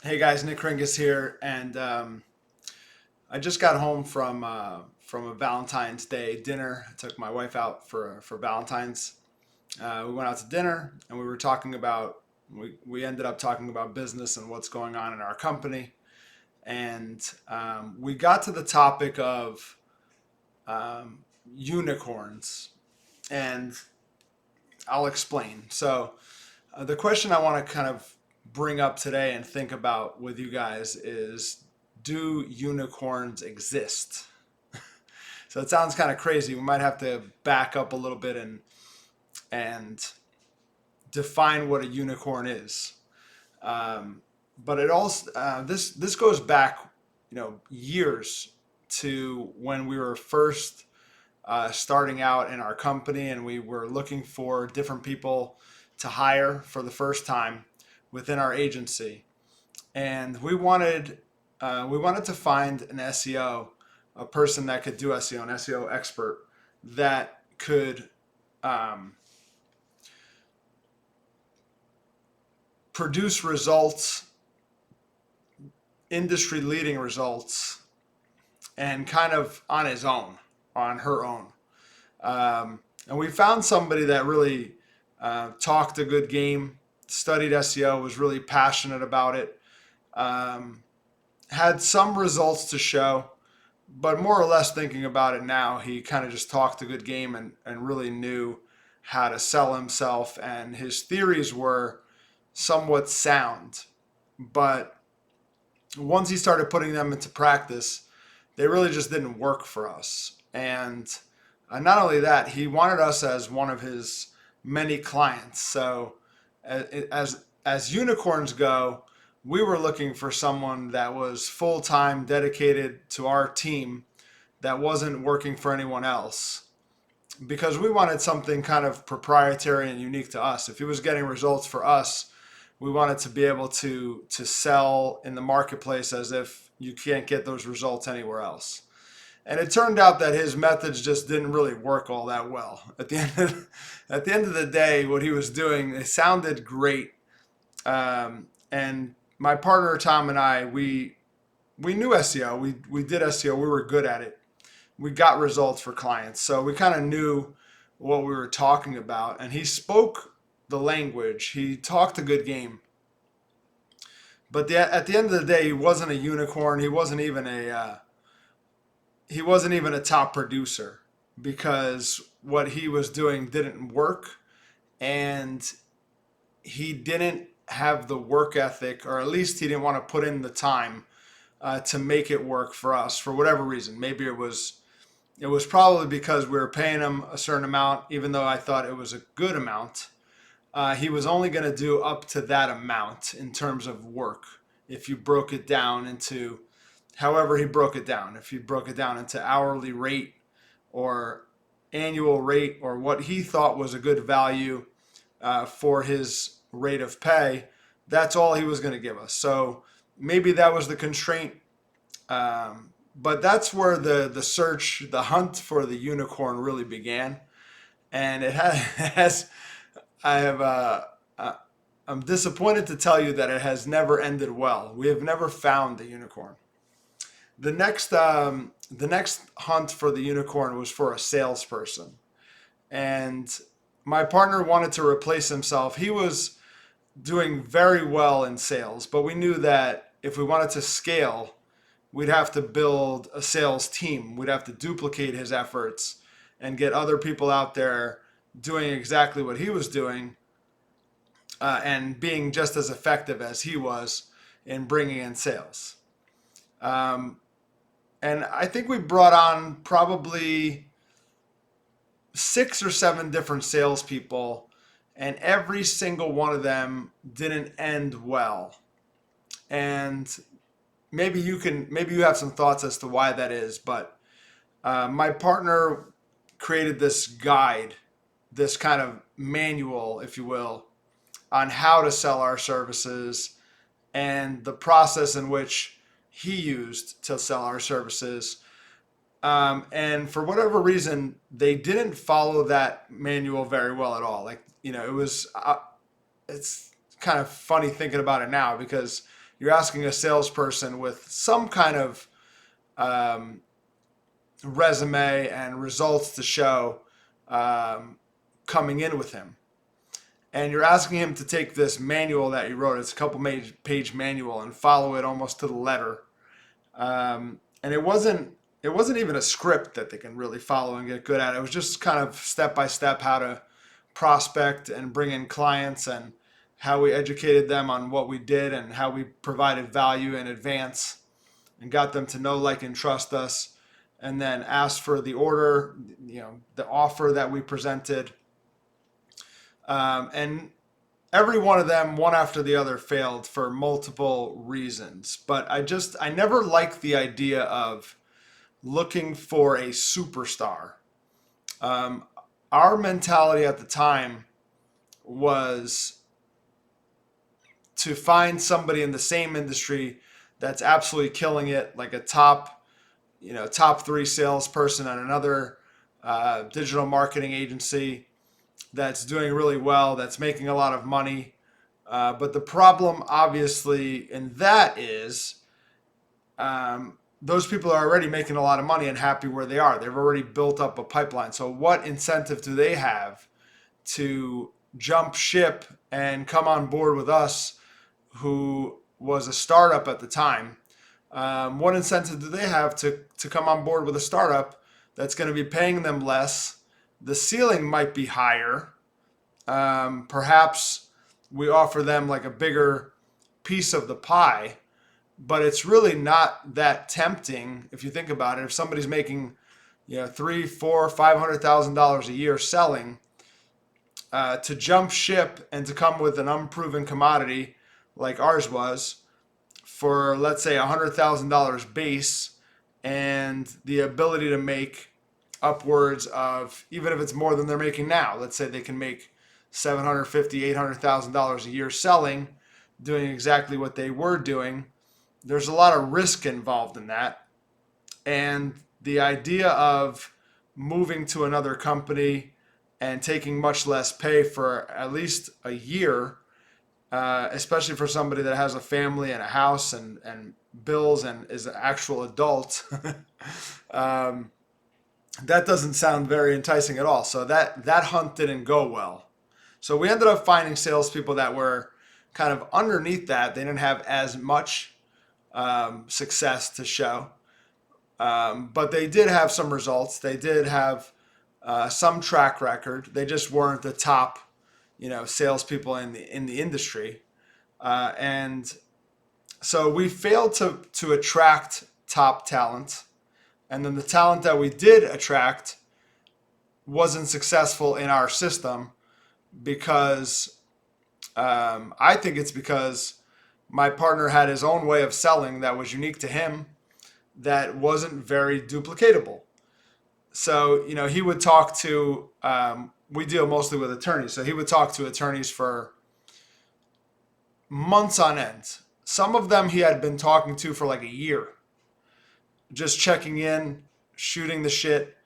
Hey guys, Nick Ringus here, and I just got home from a Valentine's Day dinner. I took my wife out for Valentine's. We went out to dinner, and we were talking about we ended up talking about business and what's going on in our company, and we got to the topic of um, unicorns, and I'll explain. The question I want to kind of bring up today and think about with you guys is, do unicorns exist? So it sounds kind of crazy. We might have to back up a little bit and define what a unicorn is. Um, but it also this goes back, years to when we were first starting out in our company, and we were looking for different people to hire for the first time within our agency, and we wanted to find an SEO, a person that could do SEO, an SEO expert that could um, produce results, industry leading results, and kind of on his own, on her own. And we found somebody that really talked a good game, studied SEO, was really passionate about it, um, had some results to show, but more or less thinking about it now, he kind of just talked a good game and really knew how to sell himself. And his theories were somewhat sound. But once he started putting them into practice, they really just didn't work for us. And not only that, he wanted us as one of his many clients. So as unicorns go, we were looking for someone that was full time dedicated to our team, that wasn't working for anyone else, because we wanted something kind of proprietary and unique to us. If he was getting results for us, we wanted to be able to sell in the marketplace as if you can't get those results anywhere else. And it turned out that his methods just didn't really work all that well. At the end of the day, what he was doing, it sounded great. And my partner Tom and I, we knew SEO. We did SEO. We were good at it. We got results for clients, so we kind of knew what we were talking about. And he spoke the language. He talked a good game. But at the end of the day, he wasn't a unicorn. He wasn't even a top producer, because what he was doing didn't work, and he didn't have the work ethic, or at least he didn't want to put in the time to make it work for us for whatever reason. Maybe it was probably because we were paying him a certain amount, even though I thought it was a good amount. He was only going to do up to that amount in terms of work. If you broke it down into however he broke it down, if he broke it down into hourly rate or annual rate, or what he thought was a good value for his rate of pay, that's all he was going to give us. So maybe that was the constraint. But that's where the search, the hunt for the unicorn really began. And it has, I have, I'm disappointed to tell you that it has never ended well. We have never found the unicorn. The next hunt for the unicorn was for a salesperson. And my partner wanted to replace himself. He was doing very well in sales, but we knew that if we wanted to scale, we'd have to build a sales team. We'd have to duplicate his efforts and get other people out there doing exactly what he was doing, and being just as effective as he was in bringing in sales. Um, and I think we brought on probably 6 or 7 different salespeople, and every single one of them didn't end well. And maybe you have some thoughts as to why that is. But my partner created this guide, this kind of manual, if you will, on how to sell our services, and the process in which he used to sell our services. And for whatever reason, they didn't follow that manual very well at all. Like, it's kind of funny thinking about it now, because you're asking a salesperson with some kind of um, resume and results to show coming in with him. And you're asking him to take this manual that you wrote, it's a couple page manual, and follow it almost to the letter. And it wasn't even a script that they can really follow and get good at. It was just kind of step by step how to prospect and bring in clients, and how we educated them on what we did and how we provided value in advance and got them to know, like, and trust us, and then asked for the order, the offer that we presented. And every one of them, one after the other, failed for multiple reasons. But I never liked the idea of looking for a superstar. Our mentality at the time was to find somebody in the same industry that's absolutely killing it, like a top 3 salesperson at another digital marketing agency that's doing really well, that's making a lot of money. But the problem, obviously, in that is those people are already making a lot of money and happy where they are. They've already built up a pipeline. So what incentive do they have to jump ship and come on board with us, who was a startup at the time? What incentive do they have to come on board with a startup that's going to be paying them less? The ceiling might be higher. Perhaps we offer them like a bigger piece of the pie, but it's really not that tempting if you think about it. If somebody's making, $300,000, $400,000, $500,000 a year selling, to jump ship and to come with an unproven commodity like ours was for, let's say, $100,000 base, and the ability to make upwards of, even if it's more than they're making now, let's say they can make $750,000, $800,000 a year selling, doing exactly what they were doing. There's a lot of risk involved in that. And the idea of moving to another company and taking much less pay for at least a year, especially for somebody that has a family and a house and bills and is an actual adult, that doesn't sound very enticing at all. So that hunt didn't go well. So we ended up finding salespeople that were kind of underneath that. They didn't have as much success to show, but they did have some results. They did have some track record. They just weren't the top, salespeople in the industry, and so we failed to attract top talent. And then the talent that we did attract wasn't successful in our system because I think it's because my partner had his own way of selling that was unique to him, that wasn't very duplicatable. So, he would talk to, we deal mostly with attorneys. So he would talk to attorneys for months on end. Some of them he had been talking to for like a year, just checking in, shooting the shit,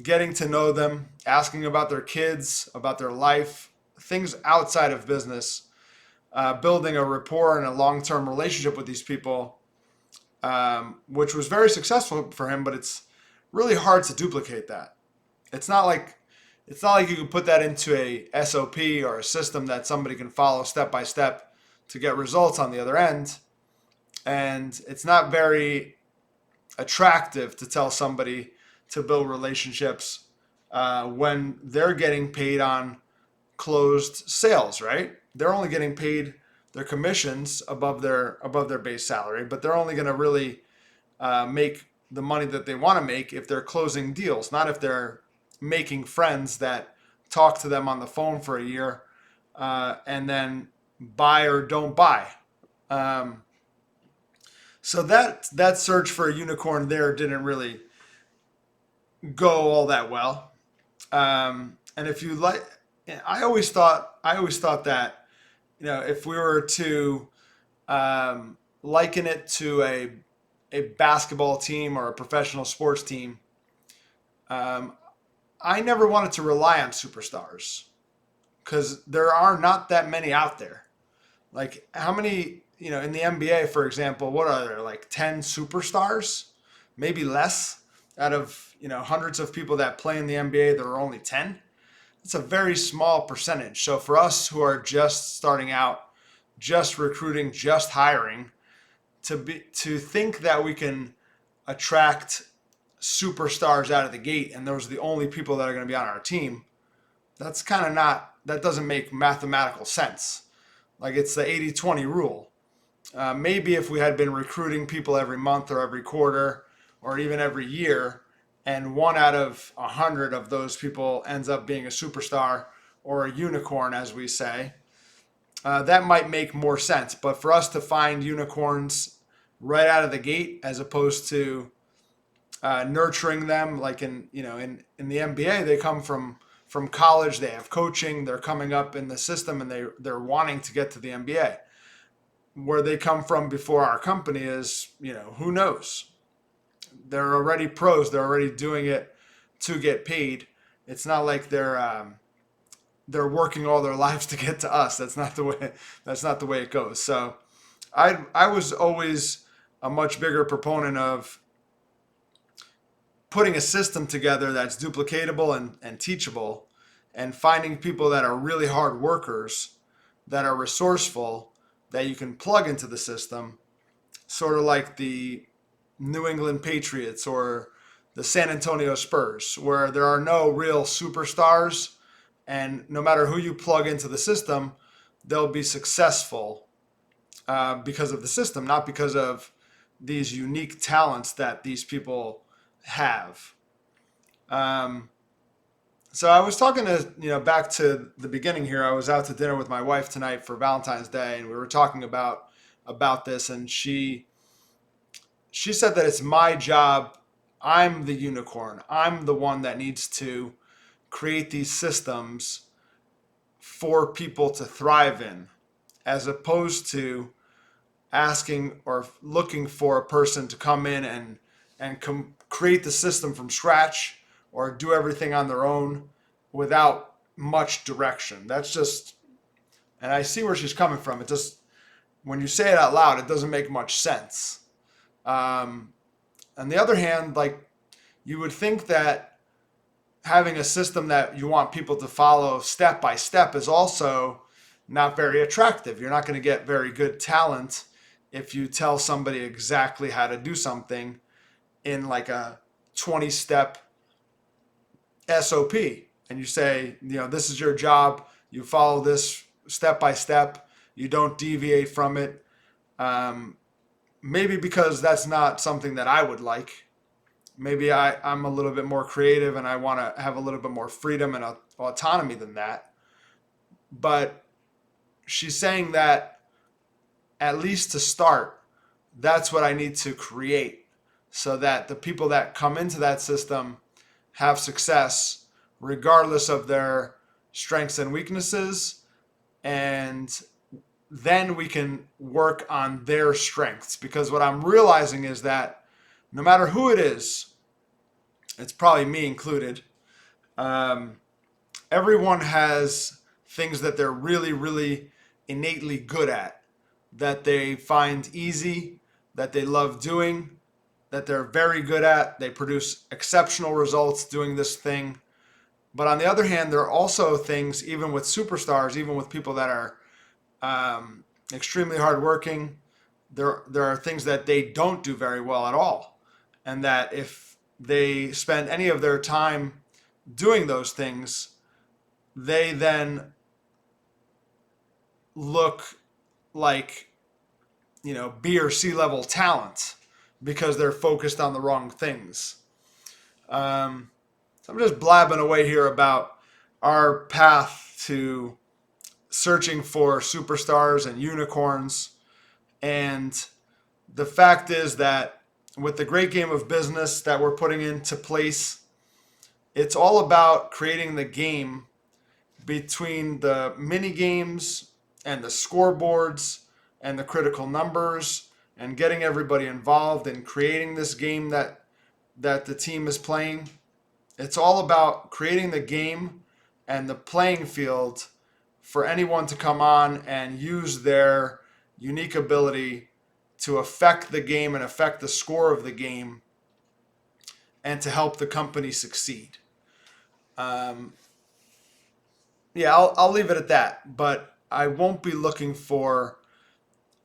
getting to know them, asking about their kids, about their life, things outside of business, building a rapport and a long-term relationship with these people, which was very successful for him, but it's really hard to duplicate that. It's not like you can put that into a SOP or a system that somebody can follow step by step to get results on the other end. And it's not very attractive to tell somebody to build relationships when they're getting paid on closed sales, right? They're only getting paid their commissions above their base salary, but they're only going to really make the money that they want to make if they're closing deals, not if they're making friends that talk to them on the phone for a year and then buy or don't buy. So that search for a unicorn there didn't really go all that well. And if you like, I always thought that, if we were to liken it to a basketball team or a professional sports team, I never wanted to rely on superstars because there are not that many out there. Like, how many in the NBA, for example, what are there, like 10 superstars, maybe less, out of hundreds of people that play in the NBA? There are only 10. It's a very small percentage. So for us who are just starting out, just recruiting, just hiring, to think that we can attract superstars out of the gate and those are the only people that are going to be on our team, that's kind of not, that doesn't make mathematical sense. Like, it's the 80-20 rule. Maybe if we had been recruiting people every month or every quarter or even every year, and 1 out of 100 of those people ends up being a superstar or a unicorn, as we say, that might make more sense. But for us to find unicorns right out of the gate, as opposed to nurturing them, like in the NBA, they come from college, they have coaching, they're coming up in the system, and they're wanting to get to the NBA. Where they come from before our company is, who knows? They're already pros. They're already doing it to get paid. It's not like they're working all their lives to get to us. That's not the way. That's not the way it goes. So, I was always a much bigger proponent of putting a system together that's duplicatable and teachable, and finding people that are really hard workers, that are resourceful, that you can plug into the system, sort of like the New England Patriots or the San Antonio Spurs, where there are no real superstars, and no matter who you plug into the system, they'll be successful because of the system, not because of these unique talents that these people have. So I was talking to, back to the beginning here. I was out to dinner with my wife tonight for Valentine's Day, and we were talking about this, and she said that it's my job. I'm the unicorn. I'm the one that needs to create these systems for people to thrive in, as opposed to asking or looking for a person to come in and create the system from scratch or do everything on their own without much direction. That's just, and I see where she's coming from. It just, when you say it out loud, it doesn't make much sense. On the other hand, like, you would think that having a system that you want people to follow step by step is also not very attractive. You're not going to get very good talent if you tell somebody exactly how to do something in like a 20-step SOP. And you say, this is your job. You follow this step by step. You don't deviate from it. Maybe because that's not something that I would like. Maybe I'm a little bit more creative and I want to have a little bit more freedom and autonomy than that. But she's saying that, at least to start, that's what I need to create, so that the people that come into that system have success regardless of their strengths and weaknesses. And then we can work on their strengths. Because what I'm realizing is that no matter who it is, it's probably me included, everyone has things that they're really, really innately good at, that they find easy, that they love doing, that they're very good at. They produce exceptional results doing this thing. But on the other hand, there are also things, even with superstars, even with people that are extremely hardworking, there are things that they don't do very well at all. And that if they spend any of their time doing those things, they then look like, B or C level talent because they're focused on the wrong things. So I'm just blabbing away here about our path to searching for superstars and unicorns. And the fact is that with the great game of business that we're putting into place, it's all about creating the game between the mini games and the scoreboards and the critical numbers, and getting everybody involved in creating this game that the team is playing. It's all about creating the game and the playing field for anyone to come on and use their unique ability to affect the game and affect the score of the game and to help the company succeed. Um, yeah, I'll leave it at that. But I won't be looking for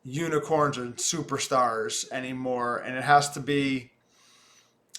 unicorns and superstars anymore. And it has to be,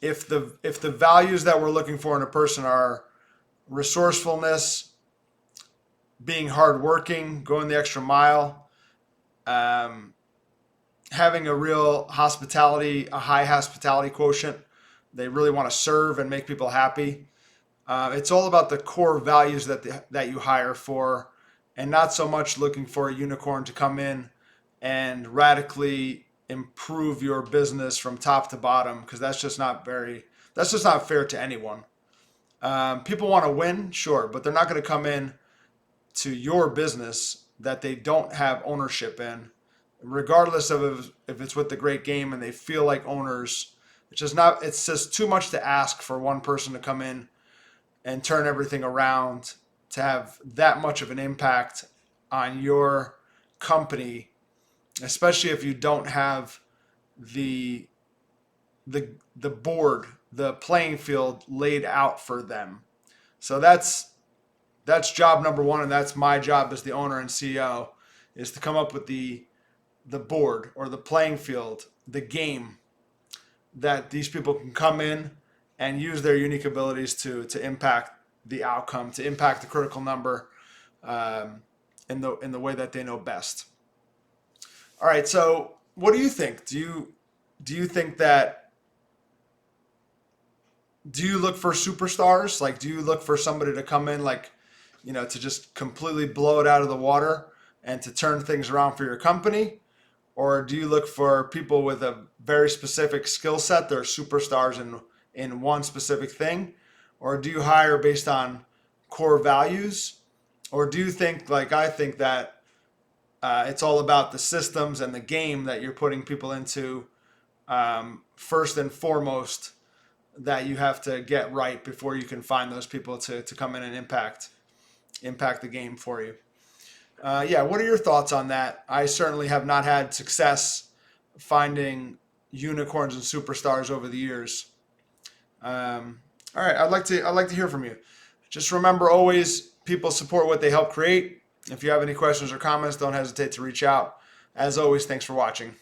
if the values that we're looking for in a person are resourcefulness, being hardworking, going the extra mile, um, having a real hospitality, a high hospitality quotient. They really want to serve and make people happy. It's all about the core values that you hire for, and not so much looking for a unicorn to come in and radically improve your business from top to bottom, because that's just not fair to anyone. People want to win, sure, but they're not going to come in to your business that they don't have ownership in, regardless of if it's with the great game and they feel like owners. It's just too much to ask for one person to come in and turn everything around to have that much of an impact on your company, especially if you don't have the board, the playing field laid out for them. So that's job number one, and that's my job as the owner and CEO, is to come up with the board or the playing field, the game that these people can come in and use their unique abilities to impact the outcome, to impact the critical number, in the way that they know best. All right, so what do you think? Do you think that, do you look for superstars? Like, do you look for somebody to come in, like, to just completely blow it out of the water and to turn things around for your company? Or do you look for people with a very specific skill set? They're superstars in one specific thing? Or do you hire based on core values? Or do you think, like I think, that it's all about the systems and the game that you're putting people into, first and foremost, that you have to get right before you can find those people to come in and impact the game for you? Yeah, what are your thoughts on that? I certainly have not had success finding unicorns and superstars over the years. All right, I'd like to hear from you. Just remember, always, people support what they help create. If you have any questions or comments, don't hesitate to reach out. As always, thanks for watching.